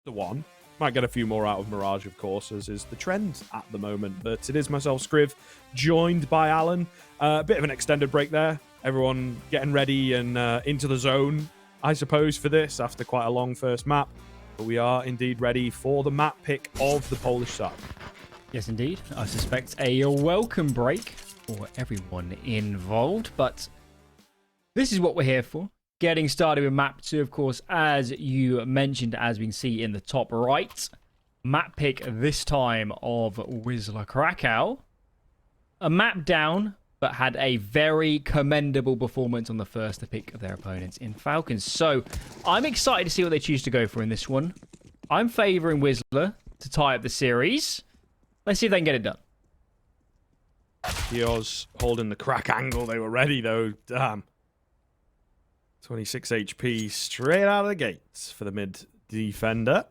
the one. Might get a few more out of Mirage, of course, as is the trend at the moment. But it is myself, Scriv, joined by Alan. A bit of an extended break there. Everyone getting ready and into the zone, I suppose, for this after quite a long first map. But we are indeed ready for the map pick of the Polish side. Yes, indeed. I suspect a welcome break for everyone involved. But this is what we're here for. Getting started with map 2, of course, as you mentioned, as we can see in the top right. Map pick this time of Wisla Krakow. A map down, but had a very commendable performance on the first pick of their opponents in Falcons. So, I'm excited to see what they choose to go for in this one. I'm favouring Wisla to tie up the series. Let's see if they can get it done. Dios holding the crack angle. They were ready, though. Damn. 26 HP straight out of the gates for the mid defender.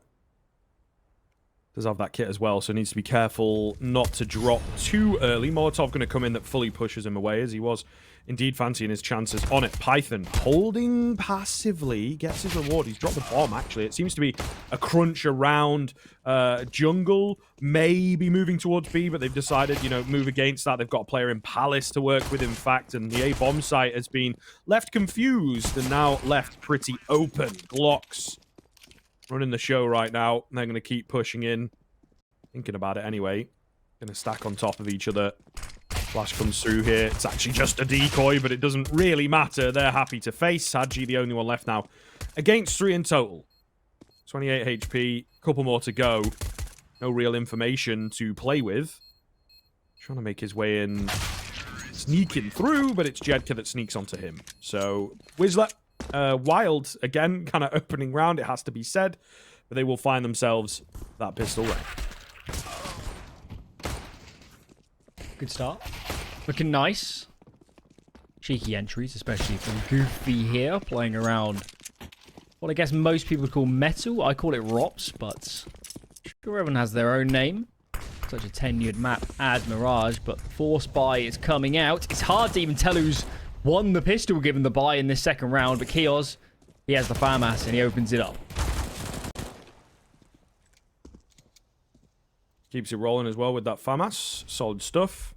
Does have that kit as well, so needs to be careful not to drop too early. Molotov going to come in that fully pushes him away, as he was indeed fancying his chances on it. Python holding passively, gets his reward. He's dropped the bomb, actually. It seems to be a crunch around jungle, maybe moving towards B, but they've decided, you know, move against that. They've got a player in Palace to work with, in fact, and the A-bomb site has been left confused and now left pretty open. Glocks running the show right now. They're going to keep pushing in. Thinking about it anyway. Going to stack on top of each other. Flash comes through here. It's actually just a decoy, but it doesn't really matter. They're happy to face. Hadji, the only one left now. Against 3 in total. 28 HP. Couple more to go. No real information to play with. Trying to make his way in. Sneaking through, but it's Jedka that sneaks onto him. So, Wisla. Wild, again, kind of opening round, it has to be said. But they will find themselves that pistol rank. Good start. Looking nice. Cheeky entries, especially from Goofy here, playing around what I guess most people would call metal. I call it ROPS, but sure everyone has their own name. Such a tenured map as Mirage, but Force Buy is coming out. It's hard to even tell who's won the pistol given the buy in this second round, but Kios, he has the FAMAS and he opens it up. Keeps it rolling as well with that FAMAS. Solid stuff.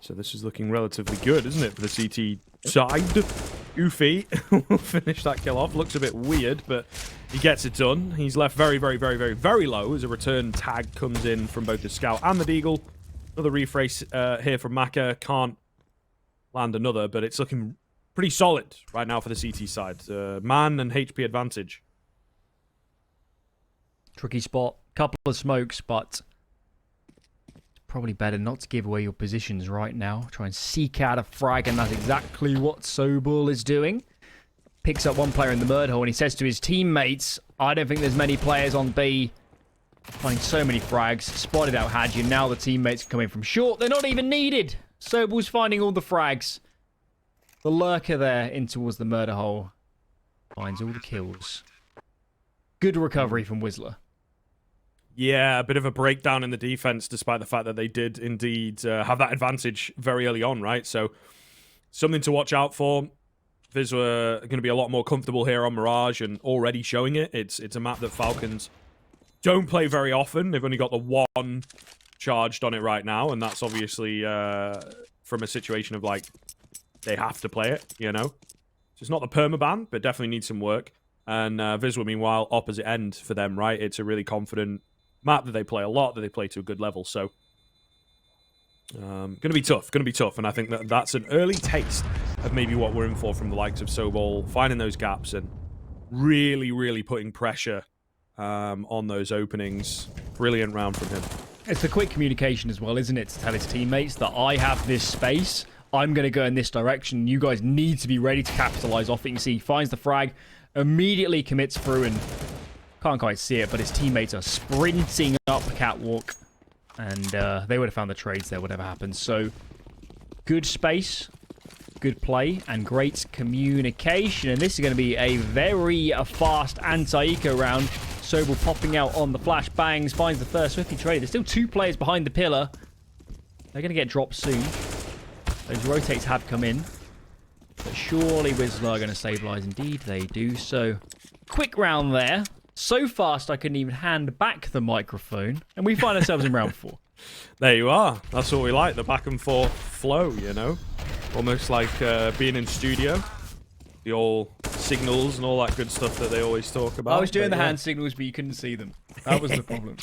So this is looking relatively good, isn't it, for the CT side? Goofy will finish that kill off. Looks a bit weird, but he gets it done. He's left very, very, very, very, very low as a return tag comes in from both the Scout and the Deagle. Another rephrase here from Maka. Can't land another, but it's looking pretty solid right now for the CT side. Man and HP advantage. Tricky spot. Couple of smokes, but it's probably better not to give away your positions right now. Try and seek out a frag, and that's exactly what Sobul is doing. Picks up one player in the murder hole, and he says to his teammates, I don't think there's many players on B. Finding so many frags. Spotted out Hadji, and now the teammates are coming from short. They're not even needed. Sobul's finding all the frags. The lurker there in towards the murder hole finds all the kills. Good recovery from Wisla. Yeah, a bit of a breakdown in the defense, despite the fact that they did indeed have that advantage very early on, right? So, something to watch out for. Viz were going to be a lot more comfortable here on Mirage and already showing it. It's a map that Falcons don't play very often. They've only got the one charged on it right now, and that's obviously from a situation of, like, they have to play it, you know? So it's not the permaban, but definitely needs some work. And Vizsla, meanwhile, opposite end for them, right? It's a really confident map that they play a lot, that they play to a good level. So, going to be tough. And I think that that's an early taste of maybe what we're in for from the likes of Sobol, finding those gaps and really, really putting pressure on those openings. Brilliant round from him. It's the quick communication as well, isn't it? To tell his teammates that I have this space. I'm going to go in this direction. You guys need to be ready to capitalize off it. You can see he finds the frag, immediately commits through, and can't quite see it, but his teammates are sprinting up the catwalk, and they would have found the trades there, whatever happens. So, good space, good play, and great communication. And this is going to be a very fast anti-eco round. Sobel popping out on the flash bangs, finds the first swiftly trade. There's still 2 players behind the pillar. They're going to get dropped soon. Those rotates have come in. But surely Wisla are going to stabilise. Indeed, they do. So, quick round there. so fast I couldn't even hand back the microphone, and we find ourselves in round 4. There you are. That's what we like, the back and forth flow, you know? Almost like being in studio. The old signals and all that good stuff that they always talk about. I was doing the hand signals, but you couldn't see them. That was the problem.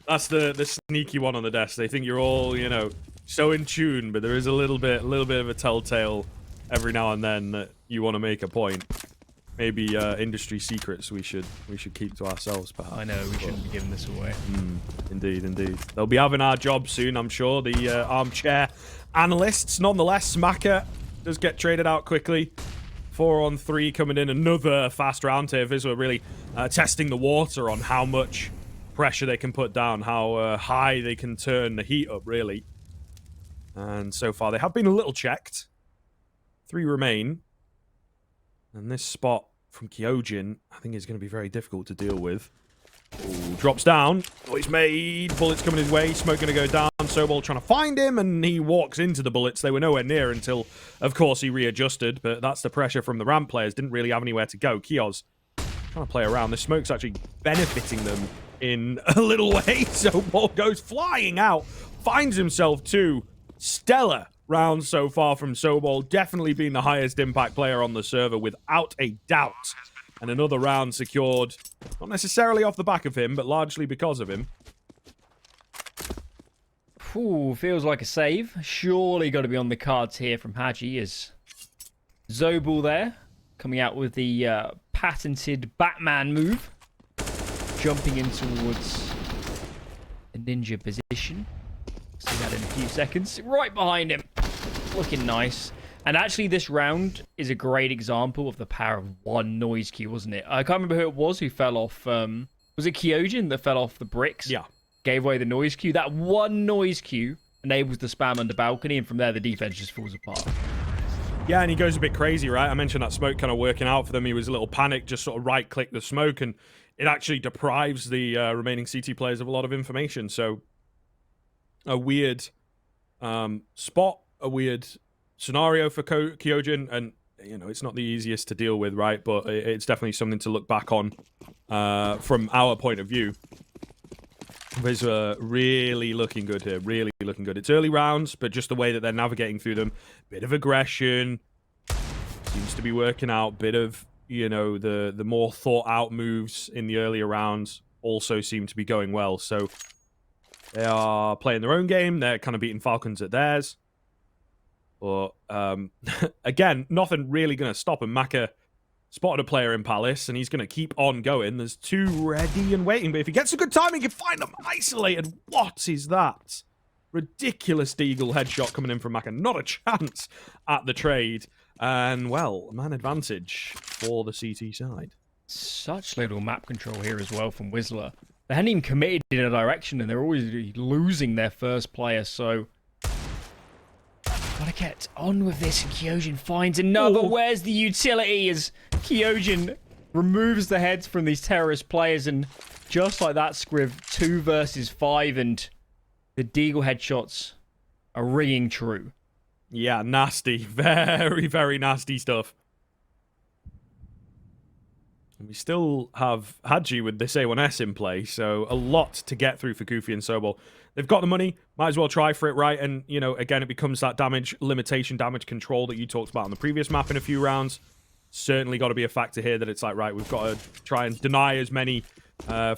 That's the sneaky one on the desk. They think you're all, you know, so in tune, but there is a little bit of a telltale every now and then that you want to make a point. Maybe industry secrets we should keep to ourselves, perhaps. I know, we shouldn't be giving this away. Indeed, indeed. They'll be having our job soon, I'm sure, the armchair analysts. Nonetheless, Smacker does get traded out quickly. 4-on-3 coming in. Another fast round here. Wisla really testing the water on how much pressure they can put down, how high they can turn the heat up, really. And so far, they have been a little checked. 3 remain. And this spot from Kyojin, I think, is going to be very difficult to deal with. Ooh, drops down. Noise made. Bullets coming his way. Smoke going to go down. Sobol trying to find him, and he walks into the bullets. They were nowhere near until, of course, he readjusted. But that's the pressure from the ramp players. Didn't really have anywhere to go. Kioz trying to play around. The smoke's actually benefiting them in a little way. Sobol goes flying out. Finds himself 2. Stellar rounds so far from Sobol. Definitely being the highest impact player on the server, without a doubt. And another round secured, not necessarily off the back of him, but largely because of him. Ooh, feels like a save. Surely got to be on the cards here from Haji, as Zobel there, coming out with the patented Batman move. Jumping in towards a ninja position. See that in a few seconds. Right behind him. Looking nice. And actually, this round is a great example of the power of one noise cue, wasn't it? I can't remember who it was who fell off. Was it Kyojin that fell off the bricks? Yeah. Gave away the noise cue. That one noise cue enables the spam under balcony, and from there, the defense just falls apart. Yeah, and he goes a bit crazy, right? I mentioned that smoke kind of working out for them. He was a little panicked, just sort of right-click the smoke, and it actually deprives the remaining CT players of a lot of information. So, a weird spot, a weird scenario for Kyojin, and you know, it's not the easiest to deal with, right? But it's definitely something to look back on from our point of view. Wisla really looking good here, really looking good. It's early rounds, but just the way that they're navigating through them, bit of aggression seems to be working out. Bit of, you know, the more thought out moves in the earlier rounds also seem to be going well. So they are playing their own game. They're kind of beating Falcons at theirs. But, again, nothing really going to stop him. Maka spotted a player in Palace, and he's going to keep on going. There's 2 ready and waiting. But if he gets a good time, he can find them isolated. What is that? Ridiculous Deagle headshot coming in from Maka. Not a chance at the trade. And, well, man advantage for the CT side. Such little map control here as well from Wisla. They hadn't even committed in a direction, and they're always losing their first player, so gotta get on with this, and Kyojin finds another. Ooh. Where's the utility as Kyojin removes the heads from these terrorist players, and just like that, Scriv, 2 versus 5, and the Deagle headshots are ringing true. Yeah, nasty. Very, very nasty stuff. And we still have Haji with this A1S in play, so a lot to get through for Goofy and Sobol. They've got the money, might as well try for it, right? And, you know, again, it becomes that damage limitation, damage control that you talked about on the previous map in a few rounds. Certainly got to be a factor here that it's like, right, we've got to try and deny as many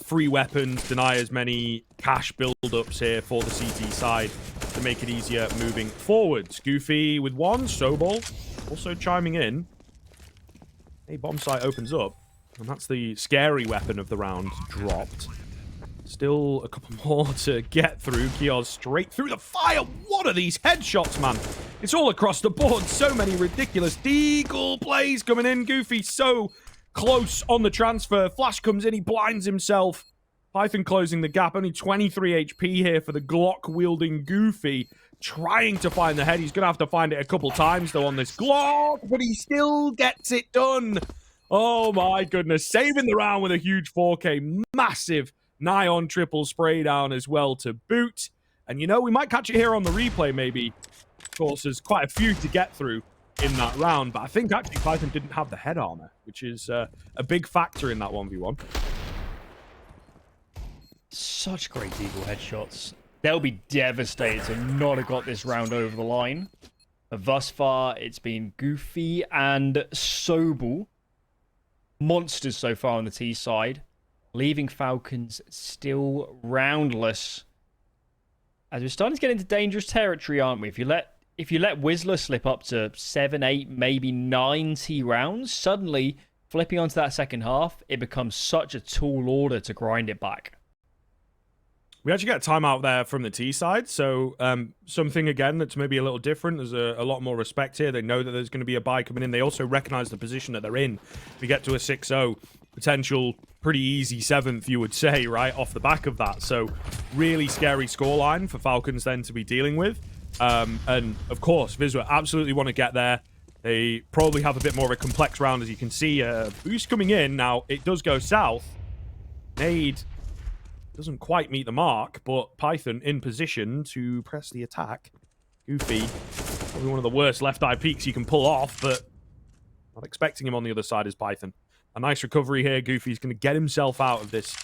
free weapons, deny as many cash build-ups here for the CT side to make it easier moving forwards. Goofy with 1, Sobol also chiming in. A bomb site opens up, and that's the scary weapon of the round dropped. Still a couple more to get through. Kioz straight through the fire. What are these headshots, man? It's all across the board. So many ridiculous Deagle plays coming in. Goofy so close on the transfer. Flash comes in. He blinds himself. Python closing the gap. Only 23 HP here for the Glock-wielding Goofy. Trying to find the head. He's going to have to find it a couple times, though, on this Glock. But he still gets it done. Oh, my goodness. Saving the round with a huge 4K. Massive nigh on triple spray down as well to boot. And, you know, we might catch it here on the replay, maybe. Of course, there's quite a few to get through in that round. But I think, actually, Python didn't have the head armor, which is a big factor in that 1v1. Such great Deagle headshots. They'll be devastated to not have got this round over the line. But thus far, it's been Goofy and Sobel. Monsters so far on the T side. Leaving Falcons still roundless. As we're starting to get into dangerous territory, aren't we? If you let Wisla slip up to 7, 8, maybe 9 T rounds, suddenly flipping onto that second half, it becomes such a tall order to grind it back. We actually get a timeout there from the T side, so something, again, that's maybe a little different. There's a lot more respect here. They know that there's going to be a buy coming in. They also recognize the position that they're in. We get to a 6-0, potential pretty easy 7th, you would say, right, off the back of that. So really scary scoreline for Falcons then to be dealing with. And, of course, Viswa absolutely want to get there. They probably have a bit more of a complex round, as you can see. Boost coming in. Now, it does go south. Nade doesn't quite meet the mark, but Python in position to press the attack. Goofy, probably one of the worst left-eye peeks you can pull off, but not expecting him on the other side is Python. A nice recovery here. Goofy's going to get himself out of this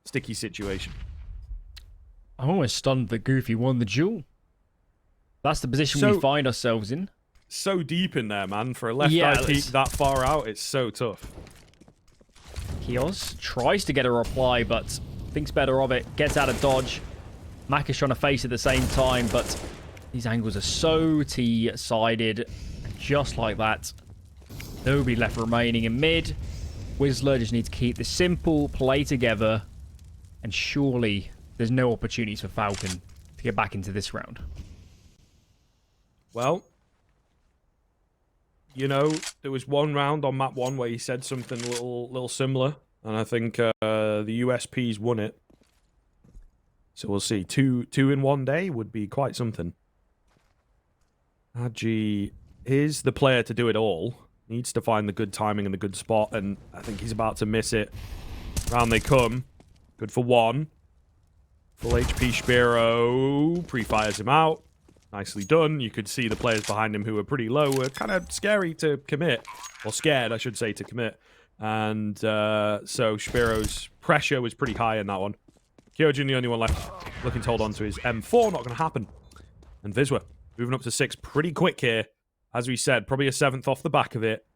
sticky situation. I'm almost stunned that Goofy won the duel. That's the position we find ourselves in. So deep in there, man. For a left-eye peek that far out, it's so tough. Kios tries to get a reply, but thinks better of it. Gets out of dodge. Mac is trying to face at the same time, but these angles are so T-sided. Just like that, nobody left remaining in mid. Wisla just needs to keep the simple play together, and surely there's no opportunities for Falcon to get back into this round. Well, you know, there was one round on map 1 where he said something a little similar, and I think the USPs won it. So we'll see. Two in one day would be quite something. Haji is the player to do it all. Needs to find the good timing and the good spot, and I think he's about to miss it. Round they come. Good for 1. Full HP Spiro pre-fires him out. Nicely done. You could see the players behind him who were pretty low were kind of scary to commit. Or scared, I should say, to commit. And so Spiro's pressure was pretty high in that one. Kyojin, the only one left, looking to hold on to his M4. Not going to happen. And Viswa moving up to 6 pretty quick here. As we said, probably a 7th off the back of it.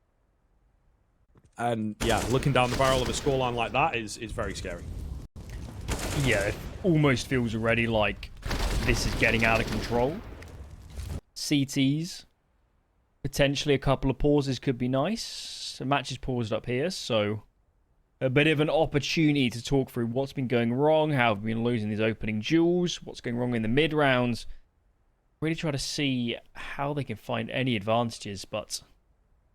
And yeah, looking down the barrel of a scoreline like that is very scary. Yeah, it almost feels already like this is getting out of control. CTs. Potentially a couple of pauses could be nice. The match is paused up here, so a bit of an opportunity to talk through what's been going wrong, how we've been losing these opening duels, what's going wrong in the mid rounds. Really try to see how they can find any advantages, but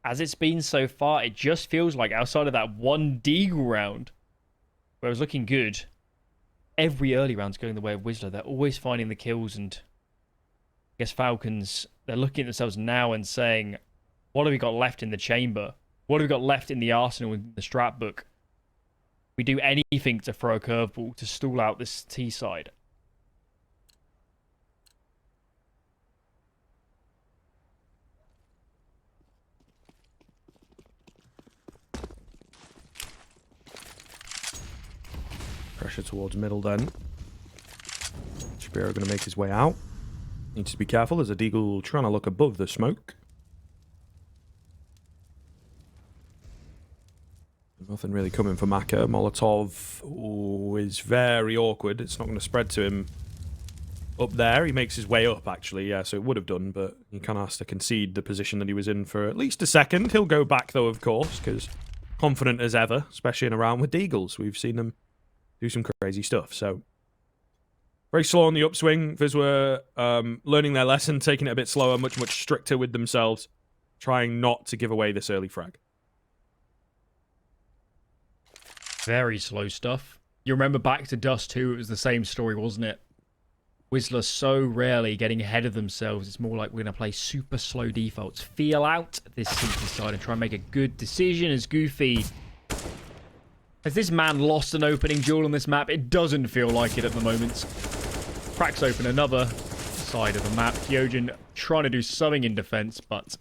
as it's been so far, it just feels like outside of that one Deagle round, where it was looking good, every early round's going the way of Wisla. They're always finding the kills, and I guess Falcons, they're looking at themselves now and saying, what have we got left in the chamber? What have we got left in the arsenal in the strat book? We do anything to throw a curveball to stall out this T side. Pressure towards middle then. Spiro going to make his way out. Needs to be careful. There's a Deagle trying to look above the smoke. Nothing really coming for Maka. Molotov is very awkward. It's not going to spread to him up there. He makes his way up, actually. Yeah, so it would have done, but he kind of has to concede the position that he was in for at least a second. He'll go back, though, of course, because confident as ever, especially in a round with Deagles. We've seen them do some crazy stuff, so very slow on the upswing. Viswa learning their lesson, taking it a bit slower, much stricter with themselves, trying not to give away this early frag. Very slow stuff. You remember back to Dust 2, it was the same story, wasn't it? Wisla so rarely getting ahead of themselves. It's more like we're going to play super slow defaults. Feel out this CT side and try and make a good decision as Goofy. Has this man lost an opening duel on this map? It doesn't feel like it at the moment. Cracks open another side of the map. Kyojin trying to do something in defense, but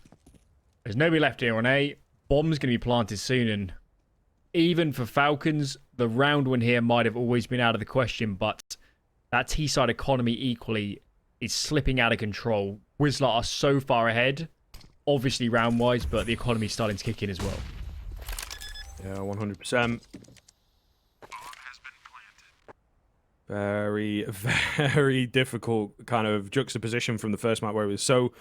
there's nobody left here on A. Bomb's going to be planted soon, and even for Falcons, the round win here might have always been out of the question, but that T-side economy equally is slipping out of control. Wisla are so far ahead, obviously round-wise, but the economy's starting to kick in as well. Yeah, 100%. Very, very difficult kind of juxtaposition from the first map where it was so,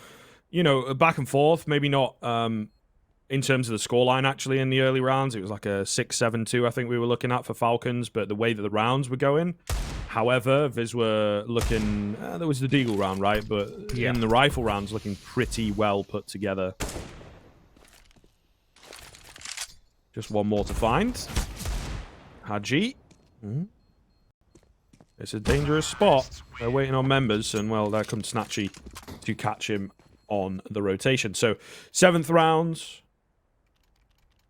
back and forth. Maybe not in terms of the scoreline, actually, in the early rounds. It was like a 6-7-2, I think we were looking at for Falcons, but the way that the rounds were going. However, Viz were looking... there was the Deagle round, right? But yeah, in the rifle rounds, looking pretty well put together. Just one more to find. Haji. It's a dangerous spot. They're waiting on members, and, well, there comes Snatchy to catch him on the rotation. So, 7th round.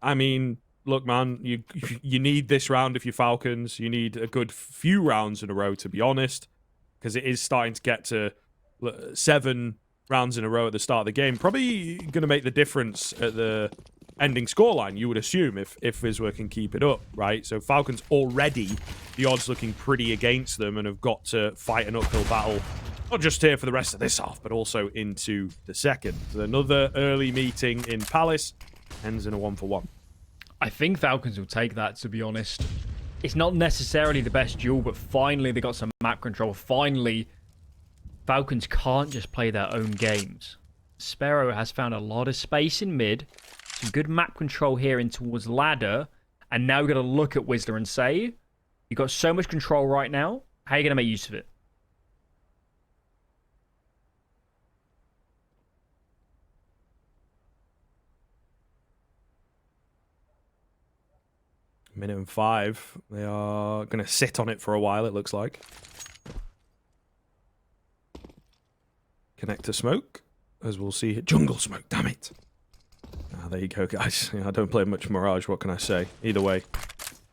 I mean, look, man, you need this round if you're Falcons. You need a good few rounds in a row, to be honest, because it is starting to get to 7 rounds in a row at the start of the game. Probably going to make the difference at the ending scoreline, you would assume, if Viswa can keep it up, right? So Falcons already, the odds looking pretty against them, and have got to fight an uphill battle, not just here for the rest of this half, but also into the second. So another early meeting in Palace ends in a 1-for-1. I think Falcons will take that, to be honest. It's not necessarily the best duel, but finally they got some map control. Finally, Falcons can't just play their own games. Sparrow has found a lot of space in mid, some good map control here in towards ladder, and now we've got to look at Wisla and say, you've got so much control right now, how are you going to make use of it? Minute and 5. They are going to sit on it for a while, it looks like. Connector smoke, as we'll see. Jungle smoke, damn it. There you go, guys. I don't play much Mirage, what can I say? Either way.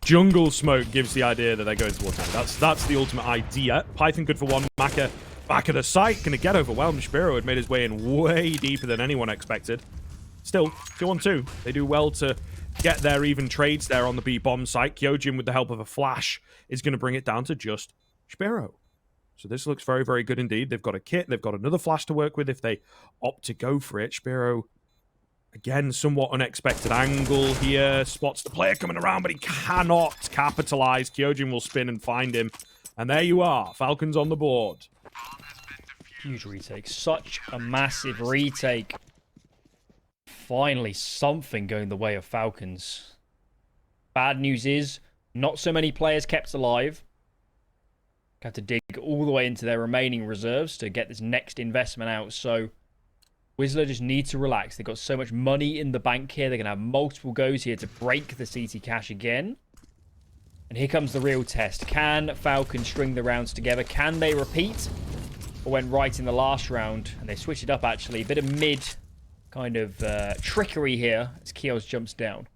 Jungle smoke gives the idea that they're going towards time. That's the ultimate idea. Python good for one. Maka back at the site. Going to get overwhelmed. Spiro had made his way in way deeper than anyone expected. Still, 2-on-2. They do well to get their even trades there on the B-bomb site. Kyojin, with the help of a flash, is going to bring it down to just Spiro. So this looks very, very good indeed. They've got a kit. They've got another flash to work with if they opt to go for it. Spiro, again, somewhat unexpected angle here. Spots the player coming around, but he cannot capitalize. Kyojin will spin and find him. And there you are. Falcons on the board. Huge retake. Such a massive retake. Finally, something going the way of Falcons. Bad news is, not so many players kept alive. Have to dig all the way into their remaining reserves to get this next investment out. So, Wisla just need to relax. They've got so much money in the bank here. They're going to have multiple goes here to break the CT cash again. And here comes the real test. Can Falcons string the rounds together? Can they repeat? Or went right in the last round? And they switched it up, actually. A bit of mid kind of trickery here as Kios jumps down.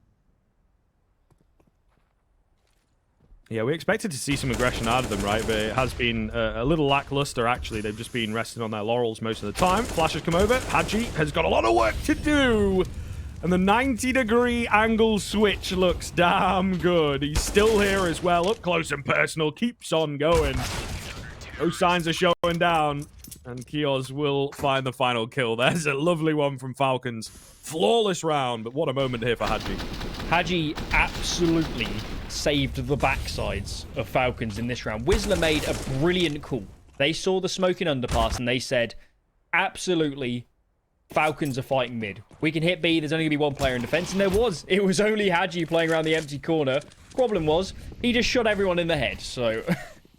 Yeah, we expected to see some aggression out of them, right? But it has been a little lackluster, actually. They've just been resting on their laurels most of the time. Flash has come over. Haji has got a lot of work to do. And the 90-degree angle switch looks damn good. He's still here as well, up close and personal. Keeps on going. No signs of showing down. And Kios will find the final kill. There's a lovely one from Falcons. Flawless round, but what a moment here for Haji. Haji absolutely saved the backsides of Falcons in this round. Wisla made a brilliant call. They saw the smoking underpass and they said, absolutely, Falcons are fighting mid. We can hit B, there's only going to be one player in defense. And there was. It was only Haji playing around the empty corner. Problem was, he just shot everyone in the head. So,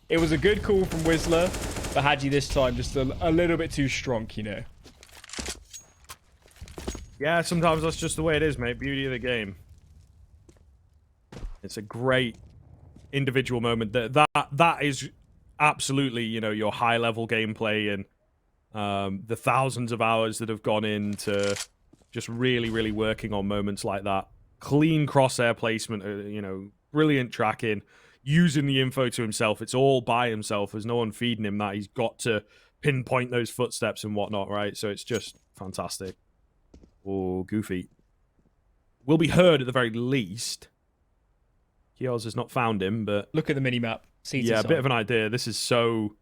it was a good call from Wisla. But Haji this time just a little bit too strong, you know. Yeah, sometimes that's just the way it is, mate. Beauty of the game. It's a great individual moment. That is absolutely, your high-level gameplay and the thousands of hours that have gone into just really, really working on moments like that. Clean crosshair placement, brilliant tracking, using the info to himself. It's all by himself. There's no one feeding him that. He's got to pinpoint those footsteps and whatnot, right? So it's just fantastic. Oh, Goofy. Will be heard at the very least. Kios has not found him, but... Look at the mini-map. Yeah, a bit of an idea. This is so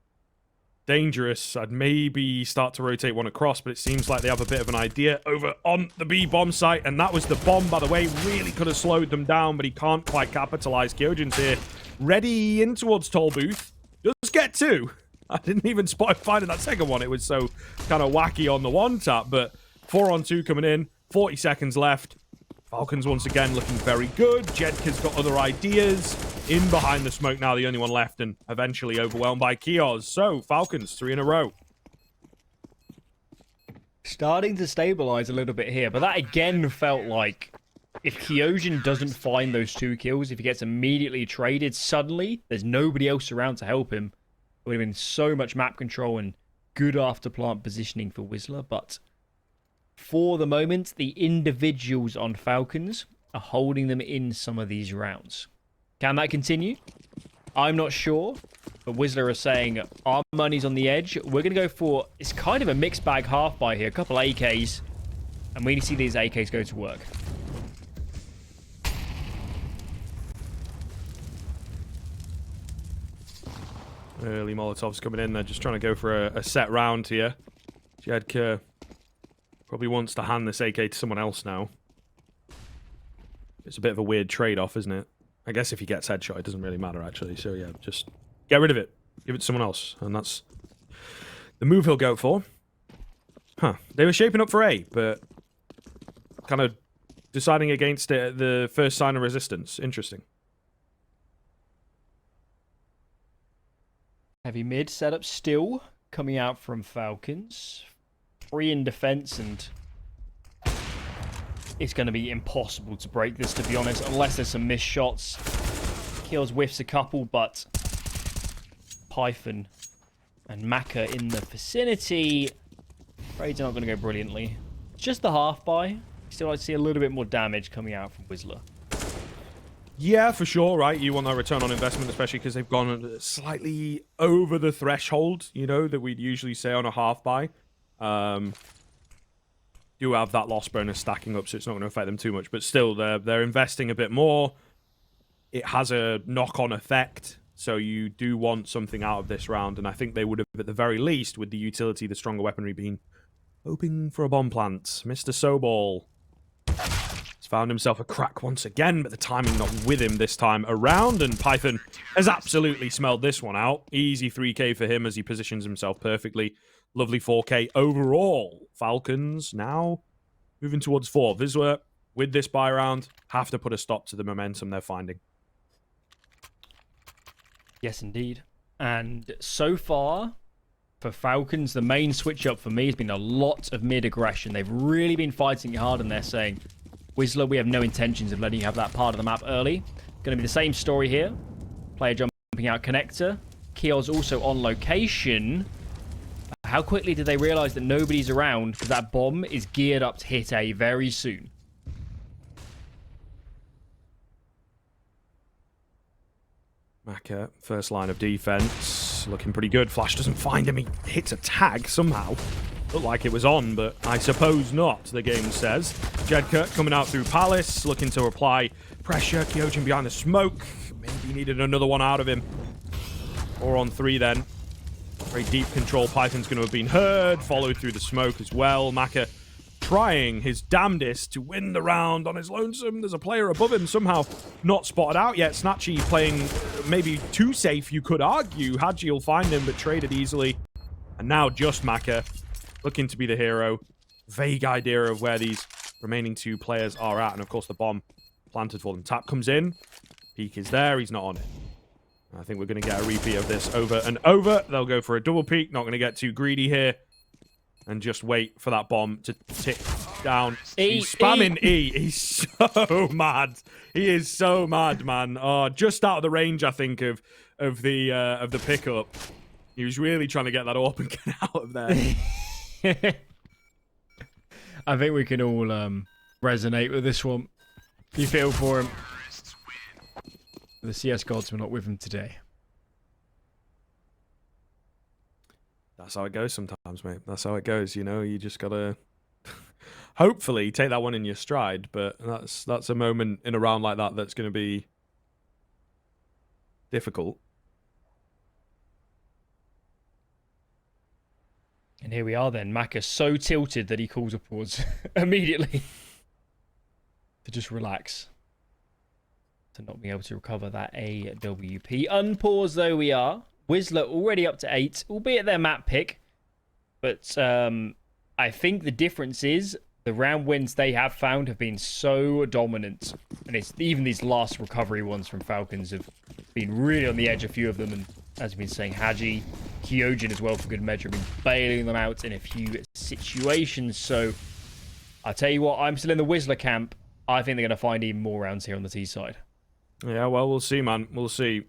dangerous. I'd maybe start to rotate one across, but it seems like they have a bit of an idea over on the B bomb site, and that was the bomb, by the way. Really could have slowed them down, but he can't quite capitalize. Kyojin's here, ready in towards Toll Booth. Just get two. I didn't even spot him finding that second one. It was so kind of wacky on the one tap, but 4-on-2 coming in, 40 seconds left. Falcons once again looking very good. Jedka's got other ideas. In behind the smoke now, the only one left, and eventually overwhelmed by Kios. So, Falcons, 3 in a row. Starting to stabilize a little bit here, but that again felt like if Kyojin doesn't find those 2 kills, if he gets immediately traded, suddenly there's nobody else around to help him. It would have been so much map control and good after-plant positioning for Wisla, but for the moment, the individuals on Falcons are holding them in some of these rounds. Can that continue? I'm not sure, but Wisla are saying our money's on the edge. We're going to go for, it's kind of a mixed bag half by here, a couple AKs, and we need to see these AKs go to work. Early Molotovs coming in. They're just trying to go for a set round here. Jedka probably wants to hand this AK to someone else now. It's a bit of a weird trade-off, isn't it? I guess if he gets headshot, it doesn't really matter, actually. So, yeah, just get rid of it. Give it to someone else. And that's the move he'll go for. Huh. They were shaping up for A, but kind of deciding against it at the first sign of resistance. Interesting. Heavy mid setup still coming out from Falcons. 3 in defense, and it's going to be impossible to break this, to be honest, unless there's some missed shots. Kills whiffs a couple, but Python and Maka in the vicinity. Trades are not going to go brilliantly. It's just the half buy. Still, I'd see a little bit more damage coming out from Wisla. Yeah, for sure, right? You want that return on investment, especially because they've gone slightly over the threshold, you know, that we'd usually say on a half buy. Do have that loss bonus stacking up, so it's not going to affect them too much. But still, they're investing a bit more. It has a knock-on effect, so you do want something out of this round. And I think they would have, at the very least, with the utility, the stronger weaponry, been hoping for a bomb plant. Mr. Soball has found himself a crack once again, but the timing not with him this time around. And Python has absolutely smelled this one out. Easy 3K for him as he positions himself perfectly. Lovely 4K overall. Falcons now moving towards 4. Wisla, with this buy round, have to put a stop to the momentum they're finding. Yes, indeed. And so far, for Falcons, the main switch up for me has been a lot of mid-aggression. They've really been fighting hard, and they're saying, Wisla, we have no intentions of letting you have that part of the map early. Going to be the same story here. Player jumping out connector. Kios also on location. How quickly did they realize that nobody's around? Because that bomb is geared up to hit A very soon. Maka, first line of defense, looking pretty good. Flash doesn't find him. He hits a tag somehow. Looked like it was on, but I suppose not, the game says. Jedka coming out through Palace, looking to apply pressure. Kyojin behind the smoke. Maybe needed another one out of him. 4-on-3 then. Very deep control. Python's going to have been heard. Followed through the smoke as well. Maka trying his damnedest to win the round on his lonesome. There's a player above him somehow not spotted out yet. Snatchy playing maybe too safe, you could argue. Hadji will find him, but traded easily. And now just Maka looking to be the hero. Vague idea of where these remaining 2 players are at. And of course the bomb planted for them. Tap comes in. Peek is there. He's not on it. I think we're going to get a repeat of this over and over. They'll go for a double peek. Not going to get too greedy here. And just wait for that bomb to tick down. He's spamming E. He's so mad. He is so mad, man. Oh, just out of the range, I think, of the pickup. He was really trying to get that up and get out of there. I think we can all resonate with this one. You feel for him. The CS gods were not with him today. That's how it goes sometimes, mate. That's how it goes, you know. You just gotta hopefully take that one in your stride, but that's a moment in a round like that that's going to be difficult. And here we are then. Maka so tilted that he calls a pause immediately to just relax. To not be able to recover that AWP. Unpause though we are. Wisla already up to 8, albeit their map pick. But I think the difference is the round wins they have found have been so dominant. And it's even these last recovery ones from Falcons have been really on the edge, a few of them. And as we've been saying, Haji, Kyojin as well for good measure, have been bailing them out in a few situations. So I'll tell you what, I'm still in the Wisla camp. I think they're going to find even more rounds here on the T side. Yeah, well, we'll see, man. We'll see.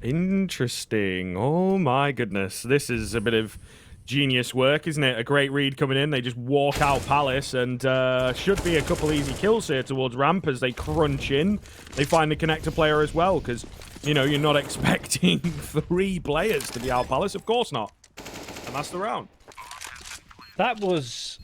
Interesting. Oh, my goodness. This is a bit of genius work, isn't it? A great read coming in. They just walk out Palace, and should be a couple easy kills here towards ramp as they crunch in. They find the connector player as well, because, you know, you're not expecting 3 players to be out Palace. Of course not. And that's the round. That was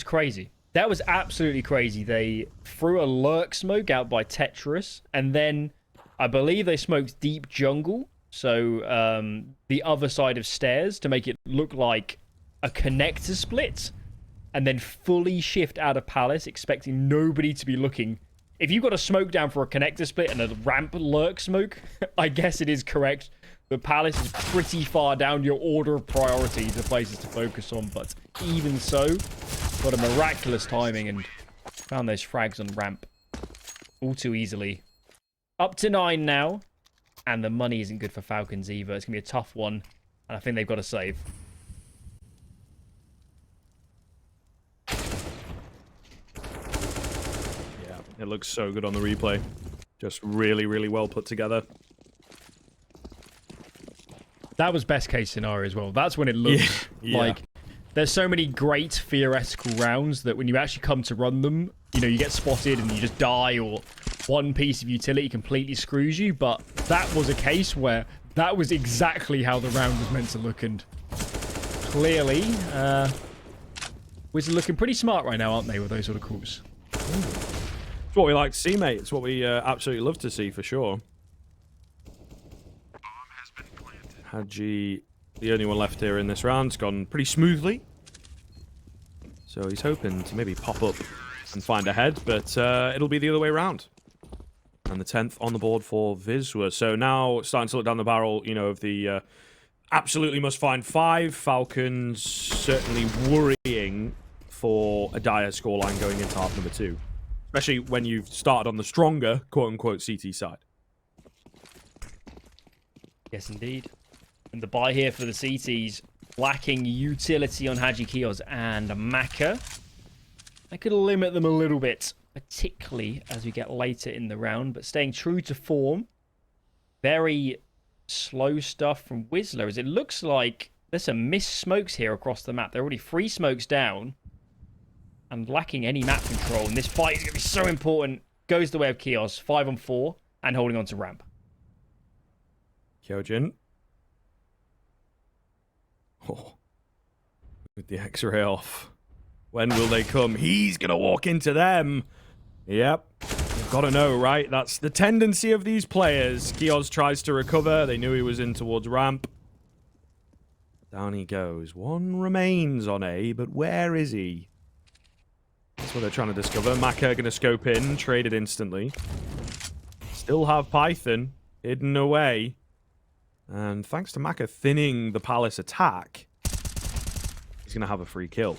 crazy. That was absolutely crazy. They threw a lurk smoke out by Tetris, and then I believe they smoked deep jungle, so the other side of stairs, to make it look like a connector split, and then fully shift out of Palace, expecting nobody to be looking. If you've got a smoke down for a connector split and a ramp lurk smoke, I guess it is correct. But Palace is pretty far down your order of priorities of places to focus on, but even so, got a miraculous timing and found those frags on ramp all too easily. Up to 9 now, and the money isn't good for Falcons either. It's going to be a tough one, and I think they've got to save. Yeah, it looks so good on the replay. Just really, really well put together. That was best case scenario as well. That's when it looks like there's so many great theoretical rounds that when you actually come to run them, you know, you get spotted and you just die, or one piece of utility completely screws you. But that was a case where that was exactly how the round was meant to look, and clearly Wizards are looking pretty smart right now, aren't they, with those sort of calls? It's what we like to see, mate. It's what we absolutely love to see, for sure. Haji, the only one left here in this round, has gone pretty smoothly. So he's hoping to maybe pop up and find a head, but it'll be the other way around. And the 10th on the board for Wisla. So now starting to look down the barrel, you know, of the absolutely must find 5. Falcons certainly worrying for a dire scoreline going into half number 2. Especially when you've started on the stronger, quote-unquote, CT side. Yes, indeed. And the buy here for the CTs, lacking utility on Haji Kios and Maka. That could limit them a little bit, particularly as we get later in the round, but staying true to form. Very slow stuff from Wisla, as it looks like there's some missed smokes here across the map. They're already 3 smokes down and lacking any map control. And this fight is going to be so important. Goes the way of Kios, 5 on 4, and holding on to ramp. Kyojin. Oh, with the X-ray off. When will they come? He's going to walk into them. Yep. You've got to know, right? That's the tendency of these players. Kios tries to recover. They knew he was in towards ramp. Down he goes. 1 remains on A, but where is he? That's what they're trying to discover. Maka going to scope in, trade it instantly. Still have Python hidden away. And thanks to Maka thinning the Palace attack, he's going to have a free kill.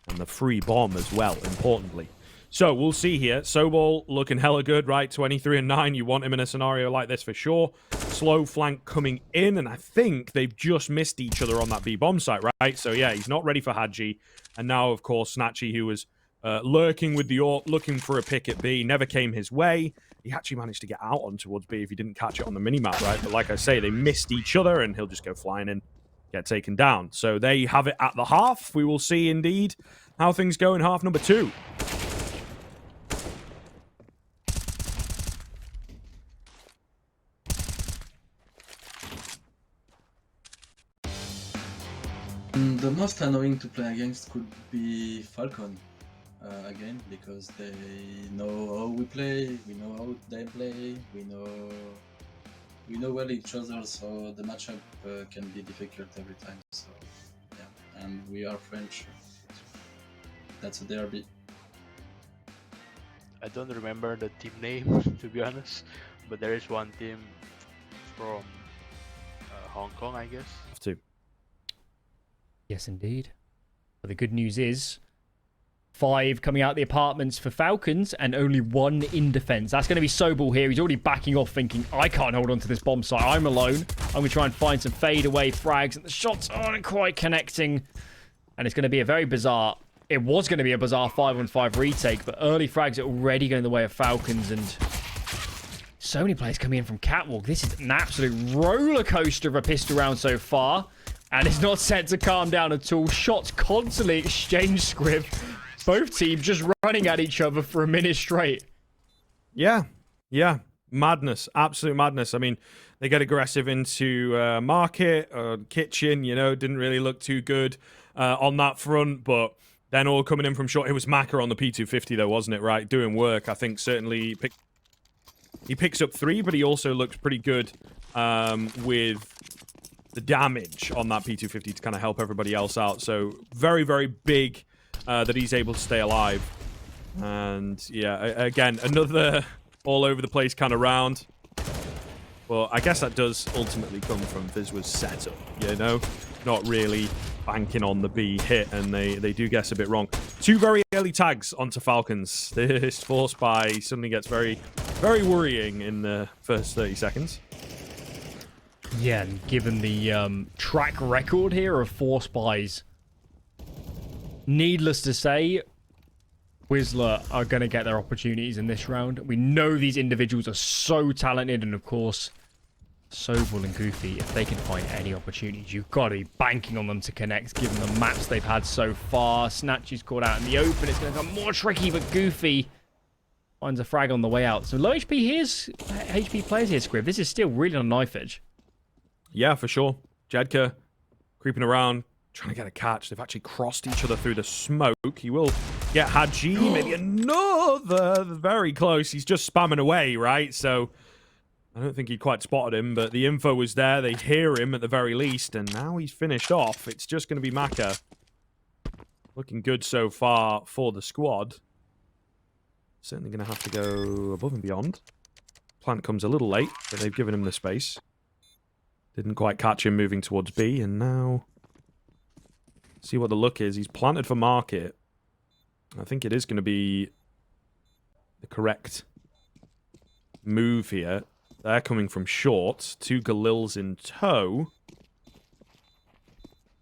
And the free bomb as well, importantly. So, we'll see here. Sobol looking hella good, right? 23 and 9. You want him in a scenario like this for sure. Slow flank coming in, and I think they've just missed each other on that B-bomb site, right? So, yeah, he's not ready for Haji. And now, of course, Snatchy, who was lurking with the AWP, looking for a pick at B, never came his way. He actually managed to get out on towards B if he didn't catch it on the minimap, right? But like I say, they missed each other, and he'll just go flying in, get taken down. So they have it at the half. We will see, indeed, how things go in half number 2. The most annoying to play against could be Falcon. again, because they know how we play, we know how they play, we know well each other, so the matchup can be difficult every time. So yeah, and we are French. That's a derby. I don't remember the team name to be honest, but there is one team from Hong Kong, I guess. Have to. Yes, indeed. But the good news is 5 coming out the apartments for Falcons and only 1 in defense. That's going to be Sobel here. He's already backing off thinking, I can't hold on to this bomb site. I'm alone. I'm going to try and find some fadeaway frags, and the shots aren't quite connecting. And it's going to be a very bizarre... It was going to be a bizarre 5-on-5 retake, but early frags are already going the way of Falcons, and so many players coming in from Catwalk. This is an absolute roller coaster of a pistol round so far, and it's not set to calm down at all. Shots constantly exchanged, Scriv. Both teams just running at each other for a minute straight. Yeah. Madness. Absolute madness. I mean, they get aggressive into market or kitchen, didn't really look too good on that front, but then all coming in from short. It was Maka on the P250 though, wasn't it? Right, doing work. I think certainly he picks up 3, but he also looks pretty good with the damage on that P250 to kind of help everybody else out. So very, very big that he's able to stay alive. And yeah, again, another all over the place kind of round. Well, I guess that does ultimately come from Viswa's setup, not really banking on the B hit, and they do guess a bit wrong. 2 very early tags onto Falcons. This force buy suddenly gets very, very worrying in the first 30 seconds. Yeah, and given the track record here of force buys, needless to say, Wisla are going to get their opportunities in this round. We know these individuals are so talented, and of course, Sobel and Goofy, if they can find any opportunities, you've got to be banking on them to connect, given the maps they've had so far. Snatch is caught out in the open. It's going to become more tricky, but Goofy finds a frag on the way out. So low HP players here, Scrib. This is still really on a knife edge. Yeah, for sure. Jedka creeping around, trying to get a catch. They've actually crossed each other through the smoke. He will get Haji. Maybe another. Very close. He's just spamming away, right? So I don't think he quite spotted him, but the info was there. They hear him at the very least, and now he's finished off. It's just going to be Maka. Looking good so far for the squad. Certainly going to have to go above and beyond. Plant comes a little late, but they've given him the space. Didn't quite catch him moving towards B, and now see what the look is. He's planted for market. I think it is going to be the correct move here. They're coming from short. 2 Galils in tow.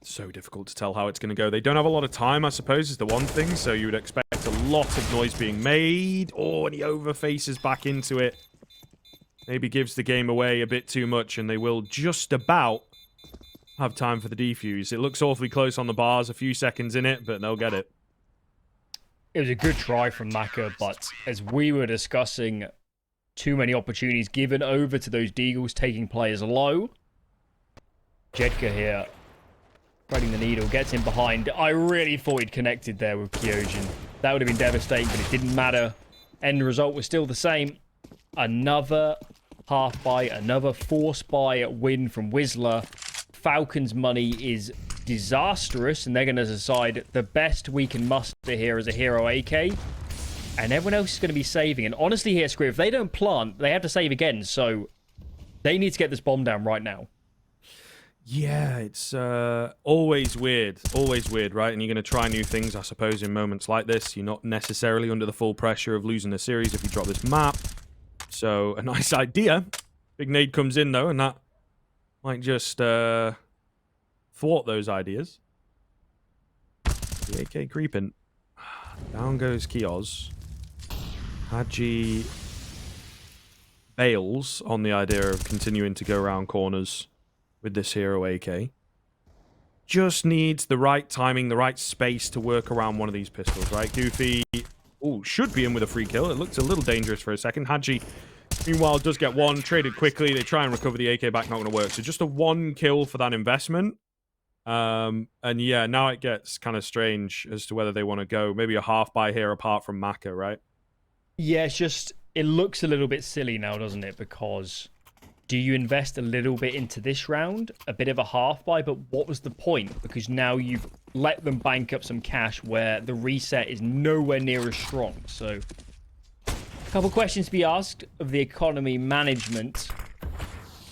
So difficult to tell how it's going to go. They don't have a lot of time, I suppose, is the one thing. So you would expect a lot of noise being made. Oh, and he overfaces back into it. Maybe gives the game away a bit too much, and they will just about have time for the defuse. It looks awfully close on the bars, a few seconds in it, but they'll get it. It was a good try from Maka, but as we were discussing, too many opportunities given over to those Deagles, taking players low. Jedka here, threading the needle, gets in behind. I really thought he'd connected there with Kyojin. That would have been devastating, but it didn't matter. End result was still the same. Another half buy, another force buy win from Wisla. Falcons' money is disastrous, and they're going to decide the best we can muster here is a hero AK. And everyone else is going to be saving. And honestly here, Squid, if they don't plant, they have to save again. So they need to get this bomb down right now. Yeah, it's always weird, right? And you're going to try new things, I suppose, in moments like this. You're not necessarily under the full pressure of losing a series if you drop this map. So, a nice idea. Big nade comes in, though, and that might just thwart those ideas. The AK creeping. Down goes Kioz. Haji bails on the idea of continuing to go around corners with this hero AK. Just needs the right timing, the right space to work around one of these pistols, right? Goofy, should be in with a free kill. It looked a little dangerous for a second. Haji, meanwhile, does get one, traded quickly. They try and recover the AK back, not going to work. So just a 1 kill for that investment. And yeah, now it gets kind of strange as to whether they want to go maybe a half buy here apart from Maka, right? Yeah, it's just, it looks a little bit silly now, doesn't it? Because do you invest a little bit into this round, a bit of a half buy, but what was the point? Because now you've let them bank up some cash where the reset is nowhere near as strong. So, a couple questions to be asked of the economy management.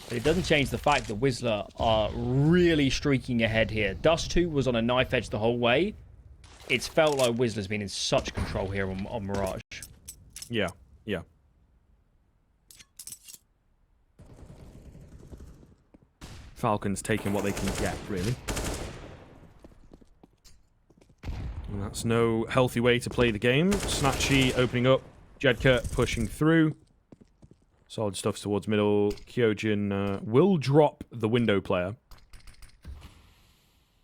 But it doesn't change the fact that Wisla are really streaking ahead here. Dust 2 was on a knife edge the whole way. It's felt like Wisla's been in such control here on Mirage. Yeah, yeah. Falcons taking what they can get, really. And that's no healthy way to play the game. Snatchy opening up. Jedka pushing through. Solid stuff towards middle. Kyojin will drop the window player.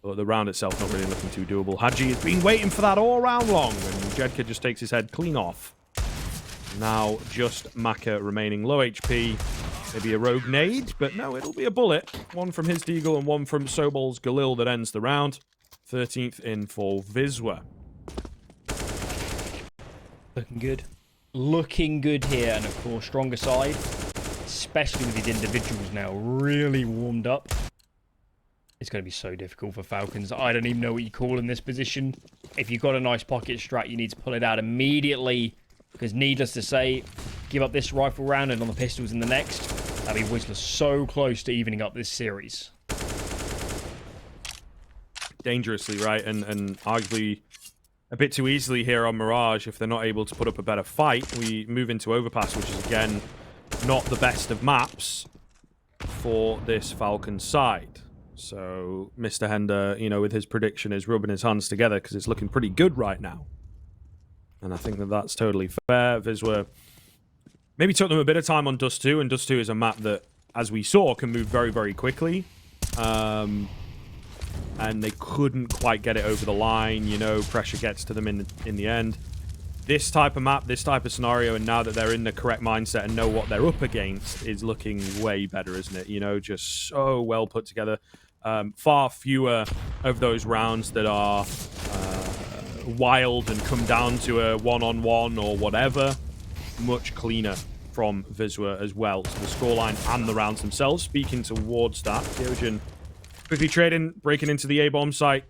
But the round itself not really looking too doable. Hadji has been waiting for that all round long. And Jedka just takes his head clean off. Now just Maka remaining low HP. Maybe a rogue nade, but no, it'll be a bullet. One from his Deagle and one from Sobol's Galil that ends the round. 13th in for Wisla. Looking good. Looking good here, and of course, stronger side. Especially with these individuals now really warmed up. It's going to be so difficult for Falcons. I don't even know what you call in this position. If you've got a nice pocket strat, you need to pull it out immediately. Because needless to say, give up this rifle round and on the pistols in the next. That'd be Wisla so close to evening up this series. Dangerously, right? And arguably a bit too easily here on Mirage if they're not able to put up a better fight. We move into Overpass, which is, again, not the best of maps for this Falcon side. So Mr. Hender, you know, with his prediction is rubbing his hands together because it's looking pretty good right now. And I think that that's totally fair. Wisla maybe took them a bit of time on Dust 2, and Dust 2 is a map that, as we saw, can move very, very quickly. And they couldn't quite get it over the line, you know, pressure gets to them in the end. This type of map, this type of scenario, and now that they're in the correct mindset and know what they're up against, is looking way better, isn't it? You know, just so well put together. Far fewer of those rounds that are wild and come down to a one-on-one or whatever. Much cleaner from Wisla as well. So the scoreline and the rounds themselves speaking towards that. Kyojin quickly trading, breaking into the A-bomb site.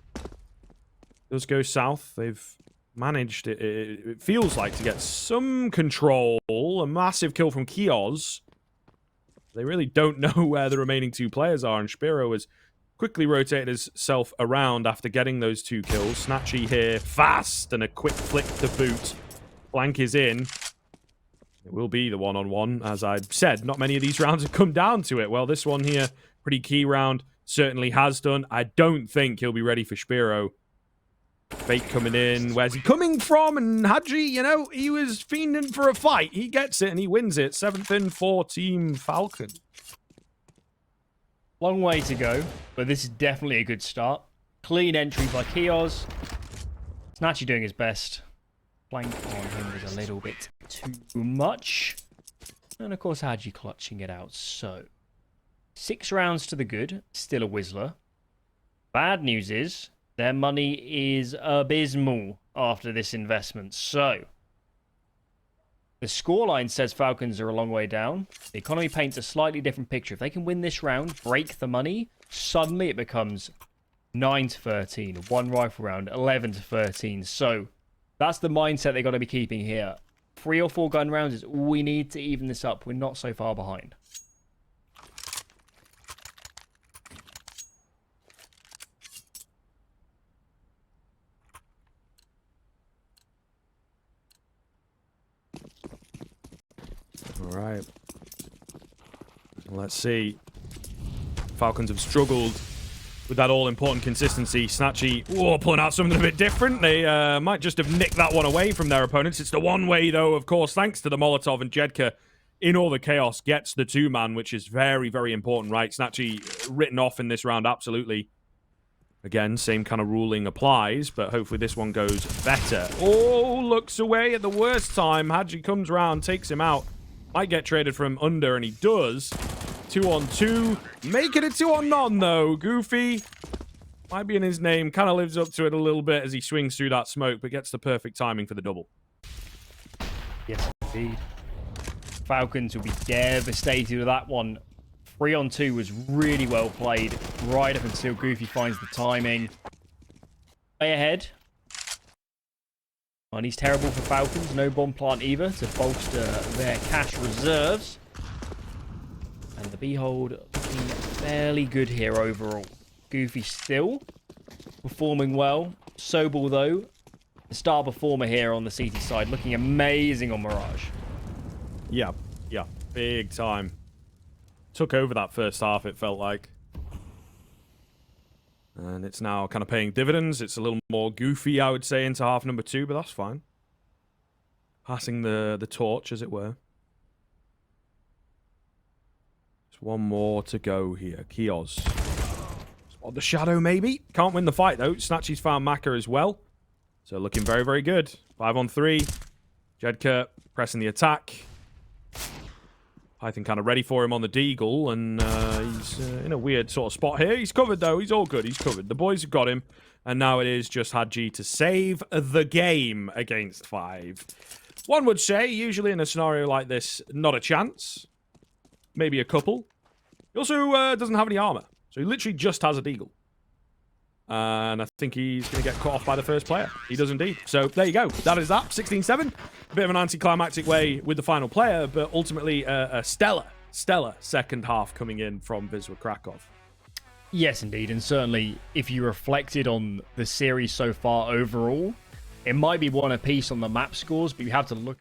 Does go south. They've managed, it feels like, to get some control. A massive kill from Kioz. They really don't know where the remaining two players are, and Spiro has quickly rotated himself around after getting those two kills. Snatchy here, fast, and a quick flick to boot. Flank is in. It will be the one-on-one. As I said, not many of these rounds have come down to it. Well, this one here, pretty key round, certainly has done. I don't think he'll be ready for Spiro. Fake coming in. Where's he coming from? And Hadji, you know, he was fiending for a fight. He gets it and he wins it. 7th in for Team Falcon. Long way to go, but this is definitely a good start. Clean entry by Kioz. Snatchy doing his best. Flank on him was a little bit too much. And of course, Hadji clutching it out. So, 6 rounds to the good. Still a Wisla. Bad news is, their money is abysmal after this investment. So, the scoreline says Falcons are a long way down. The economy paints a slightly different picture. If they can win this round, break the money, suddenly it becomes 9-13. 1 rifle round, 11-13. So, that's the mindset they've got to be keeping here. 3 or 4 gun rounds is all we need to even this up. We're not so far behind. All right. Let's see. Falcons have struggled with that all-important consistency. Snatchy, pulling out something a bit different. They might just have nicked that one away from their opponents. It's the one way, though, of course, thanks to the Molotov, and Jedka, in all the chaos, gets the 2-man, which is very, very important, right? Snatchy written off in this round, absolutely. Again, same kind of ruling applies, but hopefully this one goes better. Oh, looks away at the worst time. Hadji comes around, takes him out. Might get traded from under, and he does. 2-on-2. Make it a 2-on-none, though. Goofy Might be in his name. Kind of lives up to it a little bit as he swings through that smoke, but gets the perfect timing for the double. Yes, indeed. Falcons will be devastated with that one. 3-on-2 was really well played right up until Goofy finds the timing. Way ahead. Money's terrible for Falcons. No bomb plant either to bolster their cash reserves. And the Behold looking fairly good here overall. Goofy still performing well. Sobel, though, the star performer here on the CT side, looking amazing on Mirage. Yeah, big time. Took over that first half, it felt like. And it's now kind of paying dividends. It's a little more goofy, I would say, into half number 2, but that's fine. Passing the torch, as it were. Just one more to go here. Kios. Spot the shadow, maybe. Can't win the fight, though. Snatchy's found Maka as well. So looking very, very good. 5-on-3. Jedka pressing the attack. Python kind of ready for him on the Deagle, and he's in a weird sort of spot here. He's covered, though. He's all good. He's covered. The boys have got him, and now it is just Hadji to save the game against 5. One would say, usually in a scenario like this, not a chance. Maybe a couple. He also doesn't have any armor, so he literally just has a Deagle. And I think he's going to get cut off by the first player. He does indeed. So there you go. That is that. 16-7. A bit of an anticlimactic way with the final player, but ultimately a stellar second half coming in from Wisla Krakow. Yes, indeed. And certainly, if you reflected on the series so far overall, it might be one apiece on the map scores, but you have to look